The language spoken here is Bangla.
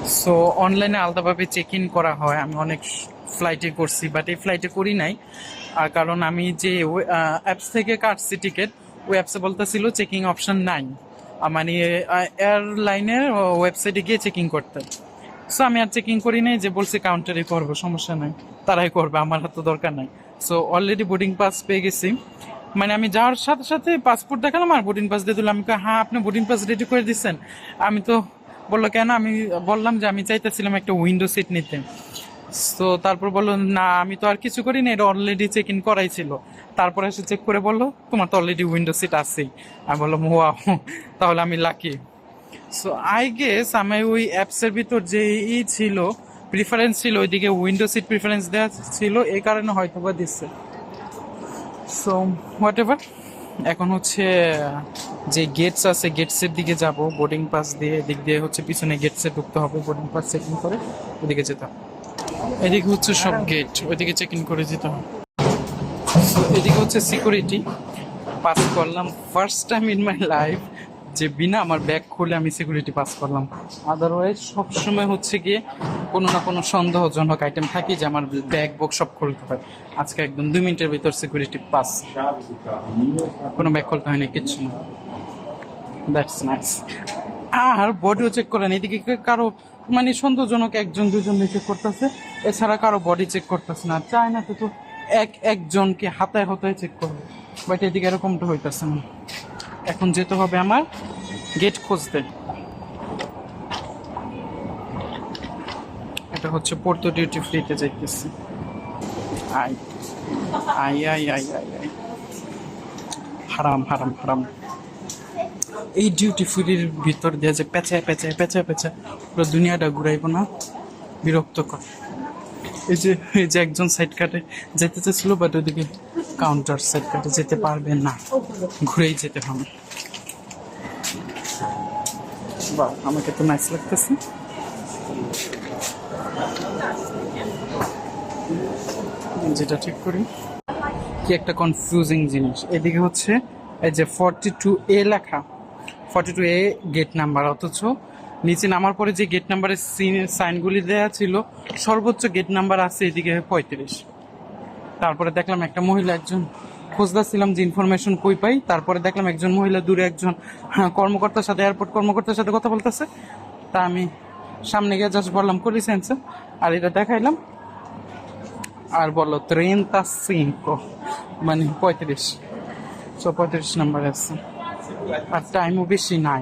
সো অনলাইনে আলাদাভাবে চেক ইন করা হয়, আমি অনেক ফ্লাইটে করছি, বাট এই ফ্লাইটে করি নাই। আর কারণ আমি যে অ্যাপস থেকে কাটছি টিকিট, ওই অ্যাপসে বলতেছিল চেকিং অপশন নাই, মানে এয়ারলাইনের ওয়েবসাইটে গিয়ে চেকিং করতে। সো আমি আর চেকিং করি নাই, যে বলছি কাউন্টারে করবো, সমস্যা নাই, তারাই করবে, আমার হাতে দরকার নাই। সো অলরেডি বোর্ডিং পাস পেয়ে গেছি। মানে আমি যাওয়ার সাথে সাথে পাসপোর্ট দেখালাম আর বোর্ডিং পাস দিয়ে দিলাম। আমি কই, হ্যাঁ আপনি বোর্ডিং পাস রেডি করে দিচ্ছেন? আমি তো, বললো কেন? আমি বললাম যে আমি চাইতেছিলাম একটা উইন্ডো সিট নিতে। তো তারপর বললো না, আমি তো আর কিছু করি না, এটা অলরেডি চেক ইন করাই ছিল। তারপরে এসে চেক করে বললো তোমার তো অলরেডি উইন্ডো সিট আছেই। আমি বললাম ওয়াও, তাহলে আমি লাকি। সো আই গেস আমি ওই অ্যাপসের ভিতর যে ছিল, প্রিফারেন্স ছিল, ওইদিকে উইন্ডো সিট প্রিফারেন্স দেওয়া ছিল, এই কারণে হয়তো বা দিচ্ছে। সো হোয়াট এভার, এখন হচ্ছে যে গেটস আছে, গেটসের দিকে যাব বোর্ডিং পাস দিয়ে। এদিক দিয়ে হচ্ছে পিছনে গেটসে ঢুকতে হবে, বোর্ডিং পাস চেক ইন করে ওদিকে যেতে হবে। এদিকে হচ্ছে সব গেট, ওইদিকে চেক ইন করে যেতে হবে। So, এদিকে হচ্ছে সিকিউরিটি পাস করলাম, first time in my life যে বিনা আমার ব্যাগ খুলে আমি সিকিউরিটি পাস করলাম। আদারওয়াইজ সবসময় হচ্ছে গিয়ে কোনো না কোনো সন্দেহজনক আইটেম থাকি যে আমার ব্যাগ বুক সব খুলতে হয়। আজকে একদম 2 মিনিটের ভিতর সিকিউরিটি পাস, কোনো ব্যাগ খুলতে হয়নি, কিচ্ছু না। That's nice. আর বডিও চেক করেন, এদিকে কারো মানে সন্দেহজনক একজন দুজন চেক করতেছে, এছাড়া কারো বডি চেক করতেছে না। চায়নাতে তো একজনকে হাতায় হাতায় চেক করবে, বাট এদিকে এরকমটা হইতেছে না। এখন যেতে হবে আমার গেট খুঁজতে। এটা হচ্ছে পোর্তো ডিউটি ফ্রিতে যাইতেছি। I I I I I I হারাম হারাম হারাম। এই ডিউটি ফ্রির ভিতর দিয়ে যে পেঁচায় পেঁচায় পেঁচায় পেঁচায় পুরো দুনিয়াটা ঘুরাইব না, বিরক্তকর। এই যে একজন সাইড কাটে যেতে চাইছিল, বাট ওইদিকে কাউন্টার সাইড কাটে যেতে পারবে না, ঘুরেই যেতে হবে। বাহ, আমাকে তো নাইস লাগতেছে। যেটা ঠিক করি, কি একটা কনফিউজিং জিনিস। এদিকে হচ্ছে এই যে 42A লেখা, 42A গেট নাম্বার, অথচ নিচে নামার পরে যে গেট নাম্বারের সাইনগুলি দেওয়া ছিল, সর্বোচ্চ গেট নাম্বার আছে এদিকে 35। তারপরে দেখলাম একটা মহিলা, একজন খুঁজতেছিলাম যে ইনফরমেশন কই পাই, তারপরে দেখলাম একজন মহিলা দূরে একজন কর্মকর্তার সাথে, এয়ারপোর্ট কর্মকর্তার সাথে কথা বলতেছে। তা আমি সামনে গিয়ে জাস্ট বললাম করি সেন্সে, আর এটা দেখাইলাম, আর বললো 35, মানে 35। 35 নাম্বার আছে, আর টাইমও বেশি নাই।